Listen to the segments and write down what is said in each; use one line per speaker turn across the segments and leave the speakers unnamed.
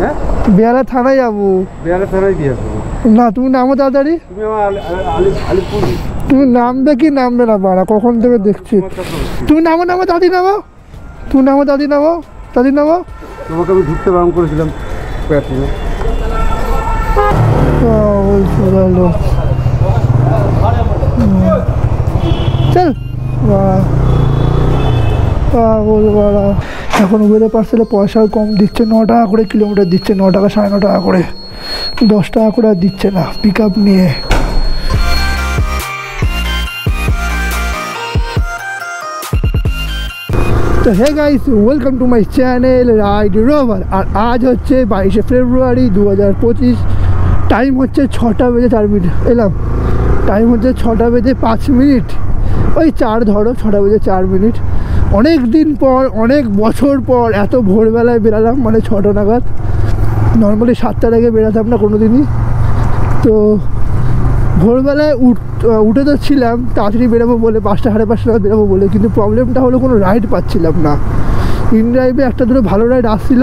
হ্যাঁ
বেহালা থানায় যাবো।
বেহালা থানায় দিয়ে আসবো
না তুমি নামো তাড়াতাড়ি।
তুমি আমার আলিপুর
তুমি নামবে কি নামবে না বাড়া, কখন থেকে দেখছি। তুমি নামো নামো দাদি নামো, তুমি নামো দাদি নামো, দাদি নামো।
তোমাকে আমি ঢুকতে বারণ করেছিলাম প্যাটিনে।
চল বাড়া, এখন উবেরে পার্সেলে পয়সাও কম দিচ্ছে, 9 টাকা করে কিলোমিটার দিচ্ছে, 9 টাকা 9.5 টাকা করে, 10 টাকা করে আর দিচ্ছে না পিক আপ নিয়ে। তো hey guys, welcome to my channel ride rover. আর আজ হচ্ছে 22শে ফেব্রুয়ারি 2025। টাইম হচ্ছে 6টা বেজে 4 মিনিট। এলাম, টাইম হচ্ছে 6টা বেজে 5 মিনিট, ওই 4 ধরো, 6টা বেজে 4 মিনিট। অনেক দিন পর, অনেক বছর পর এত ভোরবেলায় বেরালাম, মানে 6টা নাগাদ। নর্মালি 7টার আগে বেরাতাম না কোনো দিনই। তো ভোরবেলায় উঠে তো ছিলাম তাড়াতাড়ি বেরোবো বলে, 5টা 5:30 নাগাদ বেরোবো বলে, কিন্তু প্রবলেমটা হলো কোনো রাইড পাচ্ছিলাম না। ইন ড্রাইভে একটা দুটো ভালো রাইড আসছিল,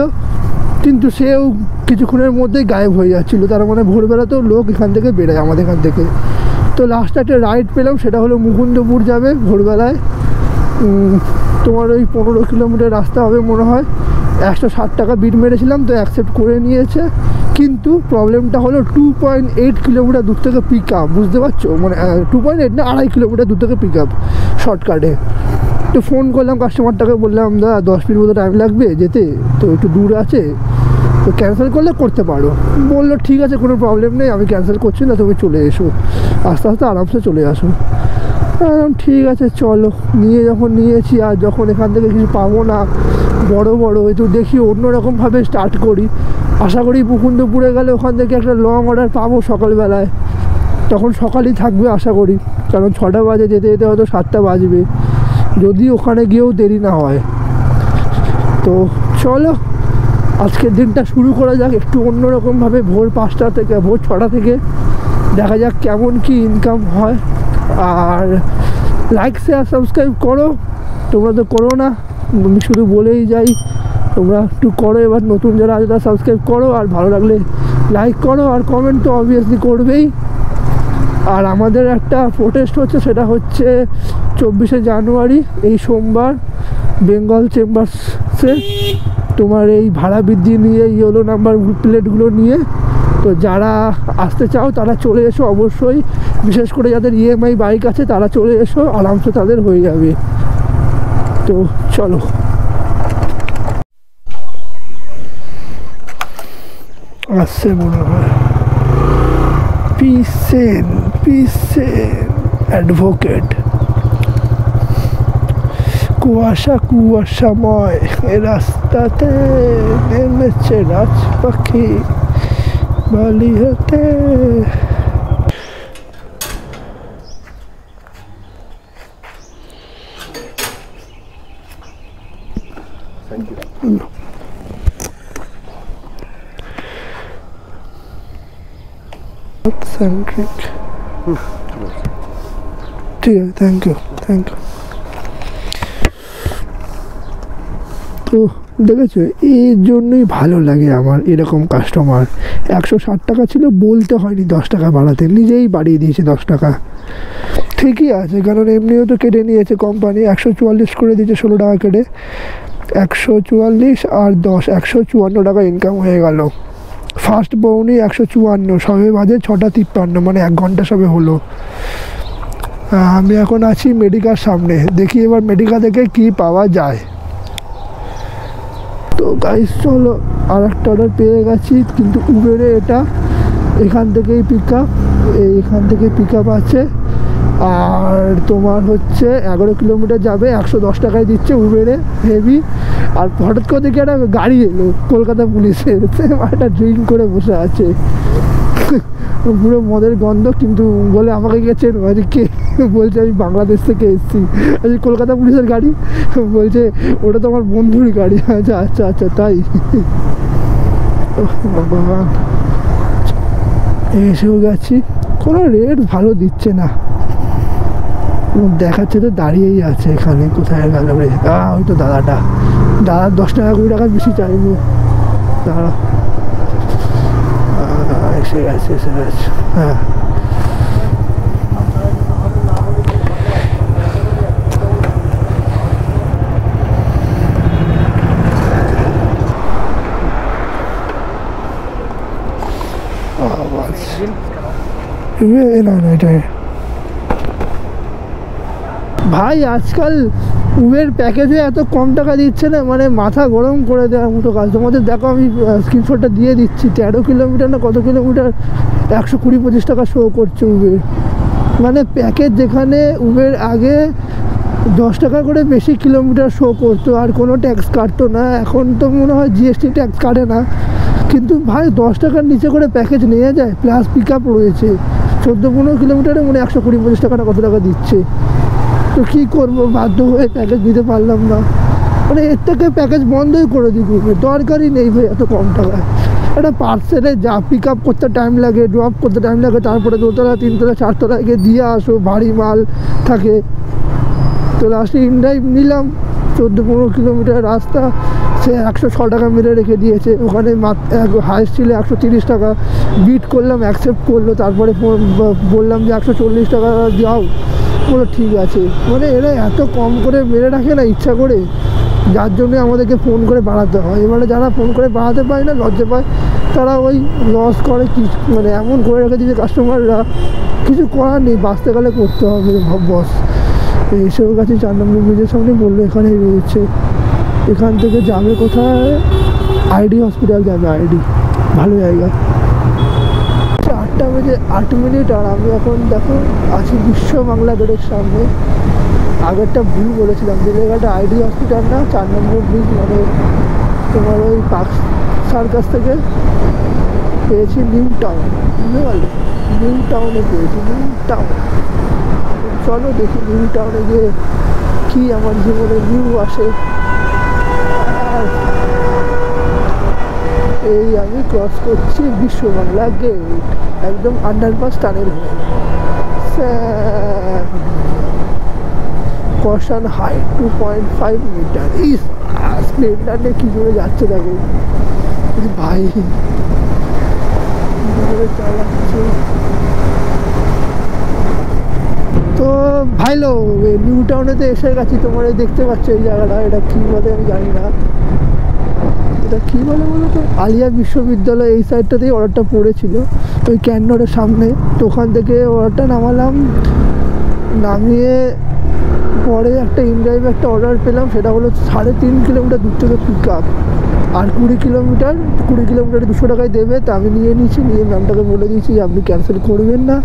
কিন্তু সেও কিছুক্ষণের মধ্যেই গায়েব হয়ে যাচ্ছিলো। তার মানে ভোরবেলাতেও লোক এখান থেকে বেরোয় আমাদের এখান থেকে। তো লাস্টে একটা রাইড পেলাম, সেটা হলো মুকুন্দপুর যাবে ভোরবেলায়। তোমার ওই 15 কিলোমিটার রাস্তা হবে মনে হয়। 160 টাকা বিট মেরেছিলাম, তো অ্যাকসেপ্ট করে নিয়েছে। কিন্তু প্রবলেমটা হলো 2.8 কিলোমিটার দূর থেকে পিক আপ, বুঝতে পারছো? মানে 2.8 না, 2.5 কিলোমিটার দূর থেকে পিক আপ শর্টকাটে। তো ফোন করলাম কাস্টমারটাকে, বললাম দাদা 10 মিনিট মতো টাইম লাগবে যেতে, তো একটু দূর আছে, তো ক্যান্সেল করলে করতে পারো। বললো ঠিক আছে, কোনো প্রবলেম নেই, আমি ক্যান্সেল করছি না, তুমি চলে এসো, আস্তে আস্তে আরামসে চলে আসো। ঠিক আছে চলো। যখন নিয়েছি, আর যখন এখান থেকে কিছু পাবো না বড় একটু দেখি অন্যরকমভাবে স্টার্ট করি। আশা করি মুকুন্দপুরে গেলে ওখান থেকে একটা লং অর্ডার পাবো সকালবেলায়, তখন সকালই থাকবে আশা করি, কারণ 6টা বাজে, যেতে যেতে হয়তো 7টা বাজবে, যদি ওখানে গিয়েও দেরি না হয়। তো চলো আজকের দিনটা শুরু করা যাক একটু অন্যরকমভাবে। ভোর 5টা থেকে, ভোর 6টা থেকে দেখা যাক কেমন কি ইনকাম হয়। আর লাইক শেয়ার সাবস্ক্রাইব করো, তোমরা তো করো না, আমি শুধু বলেই যাই, তোমরা একটু করো। এবার নতুন যারা আছে তারা সাবস্ক্রাইব করো, আর ভালো লাগলে লাইক করো, আর কমেন্ট তো অবভিয়াসলি করবেই। আর আমাদের একটা প্রোটেস্ট হচ্ছে, সেটা হচ্ছে 24শে জানুয়ারি এই সোমবার, বেঙ্গল চেম্বার্সে তোমার এই ভাড়া বৃদ্ধি নিয়ে, ইয়েলো নাম্বার প্লেটগুলো নিয়ে। তো যারা আসতে চাও তারা চলে এসো অবশ্যই, বিশেষ করে যাদের ইএমআই বাইক আছে তারা চলে এসো, আরামসে তাদের হয়ে যাবে। তো চলো। আসছে মনে হয় পিসেন অ্যাডভোকেট। কুয়াশাময় এ রাস্তাতে নেমেছে রাজ পাখি বালি হতে। ঠিক আছে, থ্যাংক ইউ। তো দেখেছো, এর জন্যই ভালো লাগে আমার এরকম কাস্টমার। 160 টাকা ছিল, বলতে হয়নি 10 টাকা বাড়াতে, নিজেই বাড়িয়ে দিয়েছে 10 টাকা। ঠিকই আছে, কারণ এমনিও তো কেটে নিয়েছে কোম্পানি, 144 করে দিয়েছে, 16 টাকা কেটে 144 আর 10, 154 টাকা ইনকাম হয়ে গেল। ফার্স্ট বউনি 154, সবে বাজে 6টা 53, মানে 1 ঘন্টা সবে হলো। আমি এখন আছি মেডিকার সামনে, দেখি এবার মেডিকা থেকে কি পাওয়া যায়। তো গাইস চলো, আর একটা অর্ডার পেয়ে গেছি, কিন্তু উবেরে এটা এখান থেকেই পিক আপ আছে। আর তোমার হচ্ছে 11 কিলোমিটার যাবে, 110 টাকায় দিচ্ছে উবেরে, হেভি। আর হঠাৎ করে দেখি একটা গাড়ি এলো কলকাতা পুলিশের, একটা ড্রিঙ্ক করে বসে আছে, পুরো মদের গন্ধ, কিন্তু বলে আমাকে গেছে কে, বলছে আমি বাংলাদেশ থেকে এসেছি। আচ্ছা, কলকাতা পুলিশের গাড়ি, বলছে ওটা তো আমার বন্ধুর গাড়ি। আচ্ছা তাই। বাবা, এসেও গেছি, কোনো রেট ভালো দিচ্ছে না, দেখাচ্ছে তো দাঁড়িয়েই আছে এখানে। কোথায় গেল রে? ওই তো দাদা 10 টাকা 20 টাকা বেশি চাইবো, দাঁড়া। এসে গেছে এসে গেছে। হ্যাঁ না না এটাই ভাই আজকাল উবের প্যাকেজে এত কম টাকা দিচ্ছে না, মানে মাথা গরম করে দেওয়ার মতো কাজ। তোমাদের দেখো আমি স্ক্রিনশটটা দিয়ে দিচ্ছি, 13 কিলোমিটার না কত কিলোমিটার 120-25 টাকা শো করছে উবের। মানে প্যাকেজ যেখানে উবের আগে 10 টাকা করে বেশি কিলোমিটার শো করতো আর কোনো ট্যাক্স কাটতো না, এখন তো মনে হয় জিএসটি ট্যাক্স কাটে না, কিন্তু ভাই 10 টাকার নিচে করে প্যাকেজ নিয়ে যায়, প্লাস পিক আপ রয়েছে। 14-15 কিলোমিটারে মানে 120-25 টাকা না কত টাকা দিচ্ছে। তো কী করবো, বাধ্য হয়ে প্যাকেজ দিতে পারলাম না। মানে এর থেকে প্যাকেজ বন্ধই করে দিই, দরকারই নেই ভাই এত কম টাকায়। একটা পার্সেলে যা পিক আপ করতে টাইম লাগে, ড্রপ করতে টাইম লাগে, তারপরে 2তলা 3তলা 4তলায় গিয়ে দিয়ে আসো, ভারী মাল থাকে। তো লাস্টে ইনড্রাইভ নিলাম, 14-15 কিলোমিটার রাস্তা, সে 106 টাকা মেরে রেখে দিয়েছে। ওখানে হাইস্ট ছিল 130 টাকা, বিট করলাম, অ্যাকসেপ্ট করলো। তারপরে বললাম যে 140 টাকা যাও, বলো ঠিক আছে। মানে এরা এত কম করে মেরে রাখে না ইচ্ছা করে, যার জন্যে আমাদেরকে ফোন করে বাড়াতে হয়। এবারে যারা ফোন করে বাড়াতে পায় না, লজ্জা পায়, তারা ওই লস করে। কি মানে এমন করে রেখে দিয়েছে কাস্টমাররা, কিছু করার নেই, বাঁচতে গেলে করতে হবে বস। এইসবের কাছে 4 নম্বর ব্রিজের সামনে বললো এখানেই রয়েছে। এখান থেকে যাবে কোথায়, আইডি হসপিটাল যাবে। আইডি ভালো জায়গা। 8টা বেজে 8 মিনিট আর আমি এখন দেখো আছি বিশ্ব বাংলা গেটের সামনে। আগেরটা ভুল বলেছিলাম, বেলেঘাটা আইডি হসপিটাল না, 4 নম্বর ব্রিজ, মানে তোমার ওই পার্ক সার্কাস থেকে পেয়েছি নিউ টাউন, বুঝতে পারলে? নিউ টাউনে পেয়েছি, নিউ টাউন। চলো দেখি নিউ টাউনে গিয়ে কি আমার জীবনে নিউ আসে। এই আমি ক্রস করছি বিশ্ব বাংলা গেট, একদম underpass tunnel caution height 2.5 metre. এই স্প্লেন্ডার নিয়ে কি জোরে যাচ্ছে দেখো ভাই, চালাচ্ছে। তো ভাই লো নিউ টাউনেতে এসে গেছি। তোমরা দেখতে পাচ্ছ এই জায়গাটা, এটা কী বলে আমি জানি না, এটা কী বলে বলো তো, আলিয়া বিশ্ববিদ্যালয়। এই সাইডটাতেই অর্ডারটা পড়েছিল, ওই ক্যান্ডোরের সামনে। তো ওখান থেকে অর্ডারটা নামালাম, নামিয়ে পরে একটা ইনড্রাইভ একটা অর্ডার পেলাম, সেটা হলো 3.5 কিলোমিটার দূর থেকে পিক আপ, আর 20 কিলোমিটারে 200 টাকায় দেবে। তা আমি নিয়ে নিয়েছি, নিয়ে ম্যামটাকে বলে দিয়েছি আপনি ক্যান্সেল করবেন না।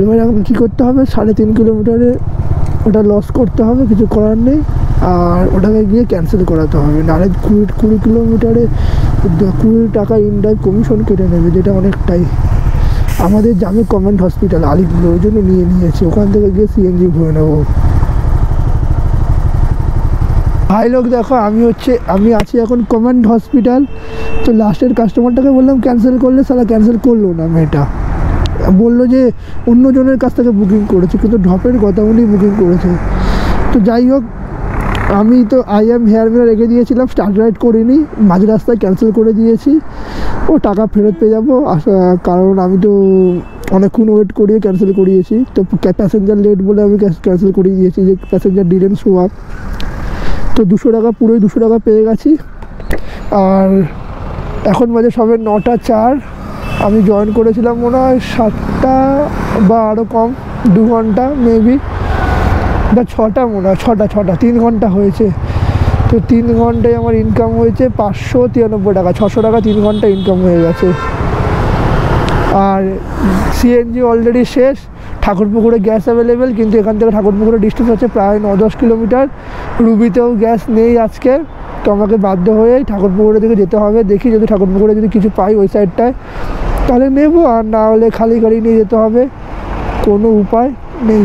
এবারে আমাকে কী করতে হবে, 3.5 কিলোমিটারে ওটা লস করতে হবে, কিছু করার নেই, আর ওটাকে গিয়ে ক্যান্সেল করাতে হবে। নাহলে 20 কিলোমিটারে 20 টাকা ইনড্রাইভ কমিশন কেটে নেবে, যেটা অনেকটাই। আমাদের যাবে গভর্নমেন্ট হসপিটাল আলিপুর, ওই জন্য নিয়েছি। ওখান থেকে গিয়ে সিএনজি ভরে নেবো। ভাই লোক দেখো আমি আছি এখন গভর্নমেন্ট হসপিটাল। তো লাস্টের কাস্টমারটাকে বললাম ক্যান্সেল করলে, সালা ক্যান্সেল করলো না মেয়েটা, বললো যে অন্যজনের কাছ থেকে বুকিং করেছে, কিন্তু ঢপের কথা উনি বুকিং করেছে। তো যাই হোক, আমি তো হেয়ার মিরার রেখে দিয়েছিলাম, স্টার্ট রাইড করিনি, মাঝ রাস্তায় ক্যান্সেল করে দিয়েছি। ও টাকা ফেরত পেয়ে যাবো, কারণ আমি তো অনেকক্ষণ ওয়েট করিয়ে ক্যান্সেল করিয়েছি। তো প্যাসেঞ্জার লেট বলে আমি ক্যান্সেল করিয়ে দিয়েছি, যে প্যাসেঞ্জার ডিডেন্ট শো আপ। তো 200 টাকা, পুরোই 200 টাকা পেয়ে গেছি। আর এখন বাজে সবে 9টা 4। আমি জয়েন করেছিলাম মনে হয় 7টা বা আরও কম, 2 ঘন্টা মেবি, বা 6টা মনে হয়, 6টা 3 ঘন্টা হয়েছে। তো 3 ঘন্টায় আমার ইনকাম হয়েছে 593 টাকা, 600 টাকা 3 ঘন্টা ইনকাম হয়ে গেছে। আর সিএনজি অলরেডি শেষ, ঠাকুরপুকুরে গ্যাস অ্যাভেলেবেল, কিন্তু এখান থেকে ঠাকুরপুকুরের ডিস্টেন্স হচ্ছে প্রায় 9-10 কিলোমিটার। রুবিতেও গ্যাস নেই আজকে, তো আমাকে বাধ্য হয়ে ঠাকুরপুকুরের দিকে যেতে হবে। দেখি যদি ঠাকুরপুকুরে যদি কিছু পাই ওই সাইডটায় তাহলে নেবো, আর না হলে খালি গাড়ি নিয়ে যেতে হবে, কোনো উপায় নেই।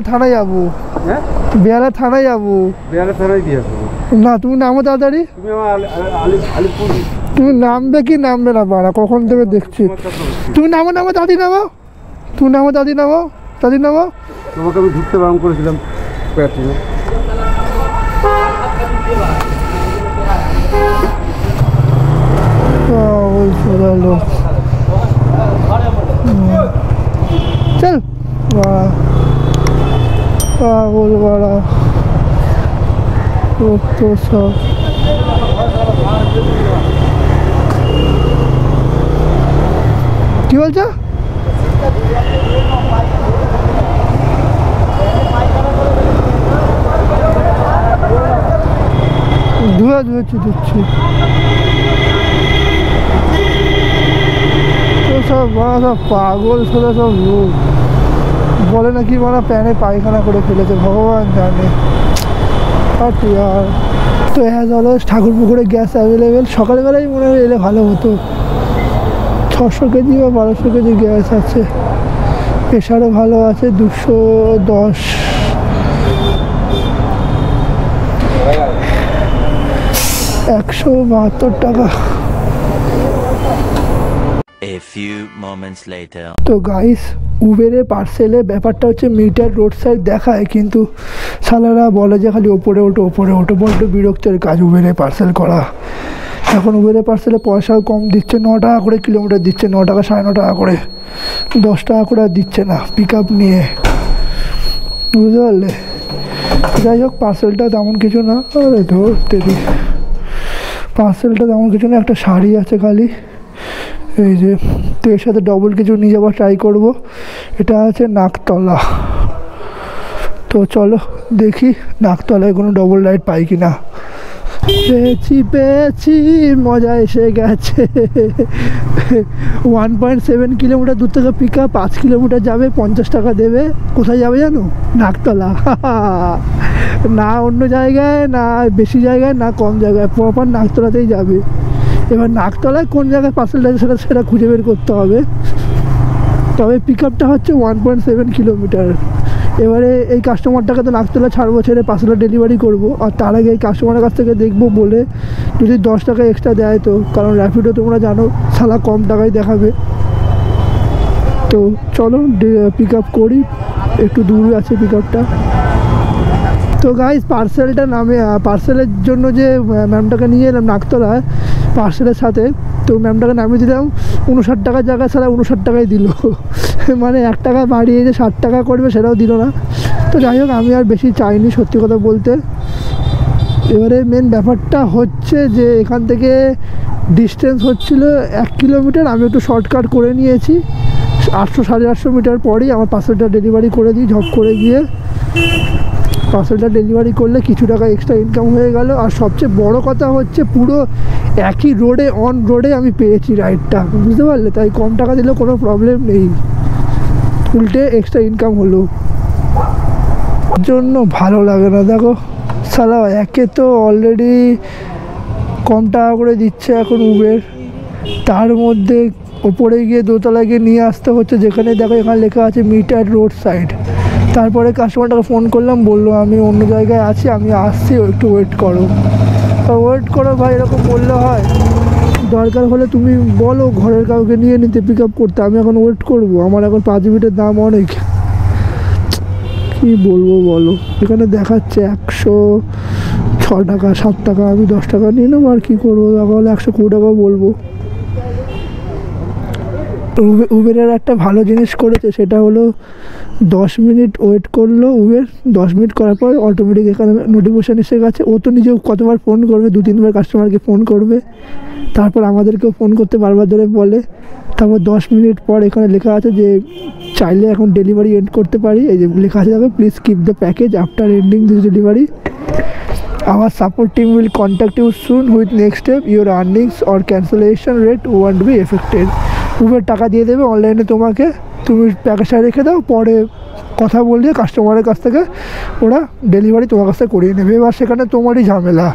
থানায় যাবো,
হ্যাঁ
বেহালা থানায় যাবো।
বেহালা থানায় দিয়ে আসবো
না তুমি নামো তাড়াতাড়ি,
তুমি আমার আলিপুর
তুমি নামবে কি নামবে না পারা, কখন থেকে দেখছি। তুমি নামো দাদি নামো, তুমি নামো দাদি নামো,
তোমাকে আমি ঢুকতে বারণ করেছিলাম প্যাট্রিনে।
গোলপাড়া তো সব কি বলছো? ধুয়ে ধুয়েছি দিচ্ছি তো সব সব পাগল ছেলে সব লোক বলে নাকি মানে প্যানে পায়খানা করে ফেলেছে, ভগবান জানে। আর তো অ্যাজ অলওয়েজ ঠাকুর পুকুরে গ্যাস অ্যাভেলেবেল। সকালবেলায় মনে হয় এলে ভালো হতো। 600 কেজি বা 1200 কেজি গ্যাস আছে, প্রেশারও ভালো আছে 210। 172 টাকা।
A few moments later.
তো গাইস উবেরে পার্সেলে ব্যাপারটা হচ্ছে মিটার রোড সাইড দেখায়, কিন্তু সালারা বলে যে খালি ওপরে ওঠো বড্ড বিরক্তের কাজ উবেরে পার্সেল করা। এখন উবেরে পার্সেলে পয়সাও কম দিচ্ছে, 9 টাকা করে কিলোমিটার দিচ্ছে, 9 টাকা 9.5 টাকা করে, 10 টাকা করে আর দিচ্ছে না পিক আপ নিয়ে, বুঝতে পারলে। যাই হোক পার্সেলটা তেমন কিছু না, আরে ধরতে দিই, পার্সেলটা তেমন কিছু না, একটা শাড়ি আছে খালি এই যে। তো এর সাথে ডবল কিছু নিয়ে যাওয়ার ট্রাই করবো। এটা আছে নাকতলা, তো চলো দেখি নাকতলায় কোনো ডবল রাইড পাই কি না। পেয়েছি মজা এসে গেছে। 1.7 কিলোমিটার দূর থেকে পিক আপ, 5 কিলোমিটার যাবে, 50 টাকা দেবে। কোথায় যাবে জানো? নাকতলা। না অন্য জায়গায়, না বেশি জায়গায়, না কম জায়গায়, প্রপার নাকতলাতেই যাবে। এবার নাকতলায় কোন জায়গায় পার্সেলটা সেটা খুঁজে বের করতে হবে। তবে পিক আপটা হচ্ছে 1.7 কিলোমিটার। এবারে এই কাস্টমারটাকে তো নাকতলা ছাড়বো, ছেড়ে পার্সেলটা ডেলিভারি করবো। আর তার আগে এই কাস্টমারের কাছ থেকে দেখবো বলে যদি 10 টাকা এক্সট্রা দেয় তো, কারণ র্যাপিডো তোমরা জানো সালা কম টাকায় দেখাবে। তো চলো পিক আপ করি, একটু দূরে আছে পিক আপটা। তো গাইস পার্সেলটা পার্সেলের জন্য যে ম্যামটাকে নিয়ে এলাম নাকতলায় পার্সেলের সাথে, তো ম্যামটাকে নামিয়ে দিলাম 59 টাকার জায়গায়, সারা 59 টাকায় দিল। মানে 1 টাকা বাড়িয়ে যে 60 টাকা করবে সেটাও দিল না। তো যাই হোক আমি আর বেশি চাইনি সত্যি কথা বলতে। এবারে মেন ব্যাপারটা হচ্ছে যে এখান থেকে ডিস্টেন্স হচ্ছিল 1 কিলোমিটার, আমি একটু শর্টকাট করে নিয়েছি। 800 850 মিটার পরেই আমার পার্সেলটা ডেলিভারি করে দিই, ঝপ করে গিয়ে পার্সেলটা ডেলিভারি করলে কিছু টাকা এক্সট্রা ইনকাম হয়ে গেল। আর সবচেয়ে বড় কথা হচ্ছে পুরো একই রোডে, অন রোডে আমি পেয়েছি রাইডটা, বুঝতে পারলে। তাই কম টাকা দিলেও কোনো প্রবলেম নেই, উল্টে এক্সট্রা ইনকাম হলো। জন্য ভালো লাগে না। দেখো সালা একে তো অলরেডি কম টাকা করে দিচ্ছে এখন উবের, তার মধ্যে ওপরে গিয়ে দোতলায় গিয়ে নিয়ে আসতে হচ্ছে, যেখানে দেখো এখানে লেখা আছে মিটার রোড সাইড। তারপরে কাস্টমারটাকে ফোন করলাম, বললো আমি অন্য জায়গায় আছি, আমি আসছি, একটু ওয়েট করো। ওয়েট করো ভাই, এরকম বললে হয়? দরকার হলে তুমি বলো ঘরের কাউকে নিয়ে নিতে পিক আপ করতে, আমি এখন ওয়েট করব? আমার এখন 5 মিনিটের দাম অনেক, কি বলবো বলো। এখানে দেখাচ্ছে 106 টাকা, 7 টাকা, আমি 10 টাকা নিয়ে নেবো আর কি করবো। তাহলে 120 টাকাও বলবো। উবেরের একটা ভালো জিনিস করেছে, সেটা হলো 10 মিনিট ওয়েট করলো উবের, 10 মিনিট করার পর অটোমেটিক এখানে নোটিফিকেশান এসে গেছে। ও তো নিজেও কতবার ফোন করবে, 2-3 বার কাস্টমারকে ফোন করবে, তারপর আমাদেরকেও ফোন করতে বারবার ধরে বলে। তারপর 10 মিনিট পর এখানে লেখা আছে যে চাইলে এখন ডেলিভারি এন্ড করতে পারি। এই যে লেখা আছে দেখো, please keep the package after ending this delivery, our support team will contact you soon with next step, your earnings or cancellation rate won't be affected। Uber টাকা দিয়ে দেবে অনলাইনে তোমাকে, তুমি প্যাকেজটা রেখে দাও, পরে কথা বলিয়ে কাস্টমারের কাছ থেকে ওরা ডেলিভারি তোমার কাছ থেকে করিয়ে নেবে। এবার সেখানে তোমারই ঝামেলা,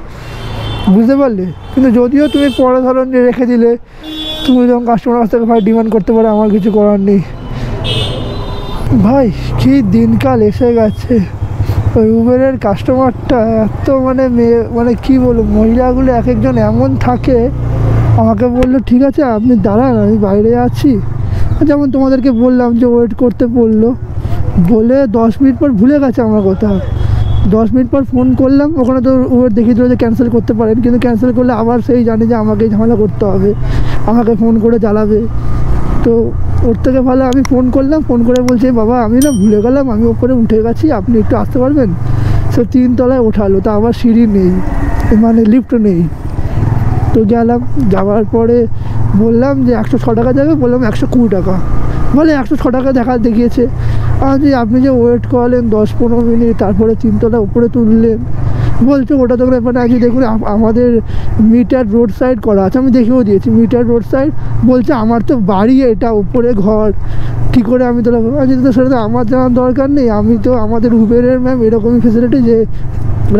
বুঝতে পারলে। কিন্তু যদিও তুমি পরে ধরো রেখে দিলে, তুমি যখন কাস্টমারের কাছ থেকে ভাই ডিমান্ড করতে পারো, আমার কিছু করার নেই। ভাই কী দিনকাল এসে গেছে। ওই উবেরের কাস্টমারটা এত মানে কী বলবো, মহিলাগুলো এক একজন এমন থাকে। আমাকে বললো ঠিক আছে আপনি দাঁড়ান, আমি বাইরে আছি, যেমন তোমাদেরকে বললাম যে ওয়েট করতে বললো, বলে 10 মিনিট পর ভুলে গেছে আমার কথা। 10 মিনিট পর ফোন করলাম, ওখানে তো উবের দেখিয়ে দিল যে ক্যান্সেল করতে পারেন, কিন্তু ক্যান্সেল করলে আবার সেই জানে যে আমাকেই ঝামেলা করতে হবে, আমাকে ফোন করে জ্বালাবে। তো ওর থেকে ভালো আমি ফোন করলাম, ফোন করে বলছে বাবা আমি না ভুলে গেলাম, আমি ওপরে উঠে গেছি, আপনি একটু আসতে পারবেন? সে 3 তলায় ওঠালো, তা আবার সিঁড়ি নেই, মানে লিফট নেই। তো গেলাম, যাওয়ার পরে বললাম যে 106 টাকা যাবে, বললাম 120 টাকা, বলে 106 টাকা দেখিয়েছে। যে আপনি যে ওয়েট করালেন 10-15 মিনিট, তারপরে 3 তলা উপরে তুললেন, বলছে ওটা তো ব্যাপার না, দেখুন আমাদের মিটার রোড সাইড করা আছে, আমি দেখেও দিয়েছি মিটার রোড সাইড। বলছে আমার তো বাড়ি এটা, উপরে ঘর, কী করে আমি তোলা? তো সেটা তো আমার জানার দরকার নেই, আমি তো আমাদের উবেরের ম্যাম এরকমই ফেসিলিটি যে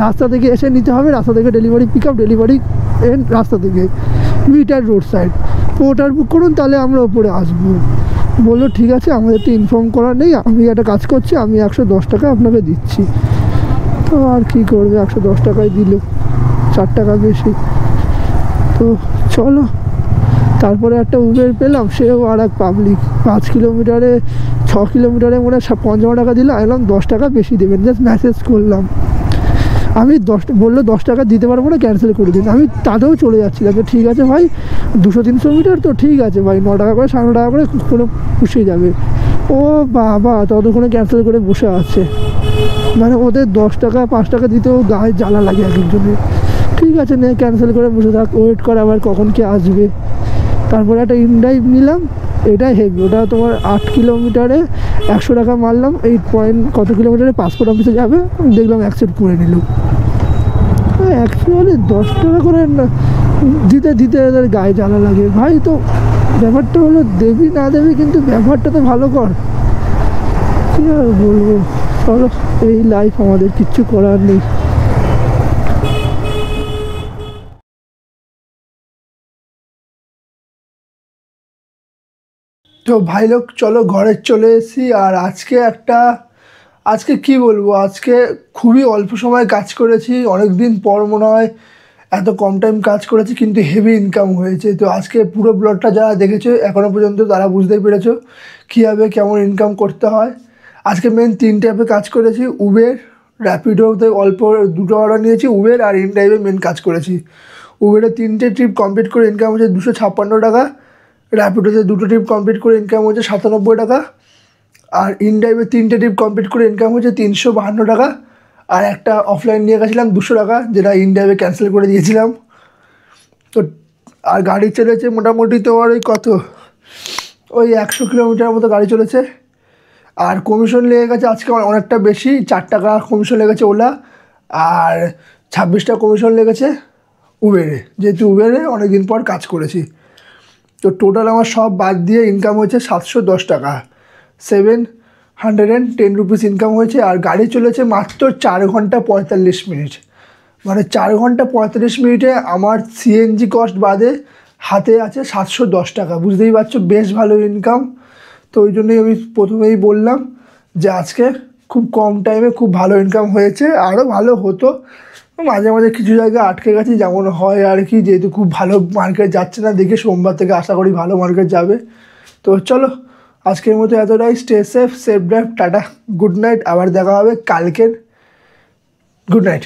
রাস্তা থেকে এসে নিতে হবে, রাস্তা থেকে delivery pick up, delivery and রাস্তা থেকে, মিটার রোড সাইড, ওটার বুক করুন তাহলে আমরা ওপরে আসবো। বললো ঠিক আছে, আমাদের তো ইনফর্ম করার নেই, আমি একটা কাজ করছি, আমি 110 টাকা আপনাকে দিচ্ছি। তো আর কী করবে, 110 টাকায় দিল, 4 টাকা বেশি। তো চলো, তারপরে একটা উবের পেলাম, সেও আর এক পাবলিক, 5 কিলোমিটারে 6 কিলোমিটারে মনে হয় 55 টাকা দিল, এলাম 10 টাকা বেশি দেবেন, জাস্ট মেসেজ করলাম। আমি বললো 10 টাকা দিতে পারবো না, ক্যান্সেল করে দিন। আমি তাতেও চলে যাচ্ছিলাম, তো ঠিক আছে ভাই, 200-300 মিটার তো ঠিক আছে ভাই, 9 টাকা করে 9.5 টাকা করে কোনো পুষিয়ে যাবে। ও বাবা, ততক্ষণে ক্যান্সেল করে বসে আছে, মানে ওদের 10 টাকা 5 টাকা দিতেও গায়ে জ্বালা লাগে এক একজনের। ঠিক আছে নে, ক্যান্সেল করে বসে থাক, ওয়েট করে আবার কখন কে আসবে। তারপরে একটা ইনড্রাইভ নিলাম, এটাই হেভি, ওটা তোমার 8 কিলোমিটারে 100 টাকা মারলাম, 8 পয়েন্ট কত কিলোমিটারে পাসপোর্ট অফিসে যাবে, দেখলাম অ্যাকসেপ্ট করে নিল। অ্যাকচুয়ালি 10 টাকা করে না দিতে দিতে এদের গায়ে জ্বালা লাগে ভাই। তো ব্যাপারটা হলো দেবি না দেবি, কিন্তু ব্যবহারটা তো ভালো কর, কী আর বলবো। চলো, এই লাইফ, আমাদের কিচ্ছু করার নেই। তো ভাই লোক, চলো ঘরে চলে এসেছি। আর আজকে কি বলবো, আজকে খুবই অল্প সময় কাজ করেছি, অনেক দিন পর মনে হয় এত কম টাইম কাজ করেছি, কিন্তু হেভি ইনকাম হয়েছে। তো আজকে পুরো ব্লগটা যারা দেখেছো এখনও পর্যন্ত তারা বুঝতেই পেরেছো কীভাবে কেমন ইনকাম করতে হয়। আজকে মেন 3 অ্যাপে কাজ করেছি, উবের, র্যাপিডোতে অল্প 2টো অর্ডার নিয়েছি, উবের আর ইনড্রাইভে মেন কাজ করেছি। উবেরে 3টে ট্রিপ কমপ্লিট করে ইনকাম হচ্ছে 256 টাকা, র্যাপিডোতে 2টো ট্রিপ কমপ্লিট করে ইনকাম হচ্ছে 97 টাকা, আর ইনড্রাইভে 3টে ট্রিপ কমপ্লিট করে ইনকাম হচ্ছে 352 টাকা। আর একটা অফলাইন নিয়ে গেছিলাম 200 টাকা, যেটা ইনড্রাইভে ক্যান্সেল করে দিয়েছিলাম। তো আর গাড়ি চলেছে মোটামুটি তোমার ওই 100 কিলোমিটার মতো গাড়ি চলেছে। আর কমিশন লেগে গেছে আজকে অনেকটা বেশি, 4 টাকা কমিশন লেগেছে ওলা, আর 26 টাকা কমিশন লেগেছে উবেরে, যেহেতু উবেরে অনেক দিন পর কাজ করেছি। তো টোটাল আমার সব বাদ দিয়ে ইনকাম হয়েছে 710 টাকা, 710 রুপিস ইনকাম হয়েছে। আর গাড়ি চলেছে মাত্র 4 ঘন্টা 45 মিনিট, মানে 4 ঘন্টা 45 মিনিটে আমার সিএনজি কস্ট বাদে হাতে আছে 710 টাকা। বুঝতেই পারছো, বেশ ভালো ইনকাম। তো ওই জন্যই আমি প্রথমেই বললাম যে আজকে খুব কম টাইমে খুব ভালো ইনকাম হয়েছে, আরও ভালো হতো। মাঝে মাঝে কিছু জায়গায় আটকে গেছি, যেমন হয় আর কি, যেহেতু খুব ভালো মার্কেট যাচ্ছে না, দেখে সোমবার থেকে আশা করি ভালো মার্কেট যাবে। তো চলো, আজকের মতো এতটাই। Stay safe, safe drive, tata, good night. আবার দেখা হবে কালকের। Good night.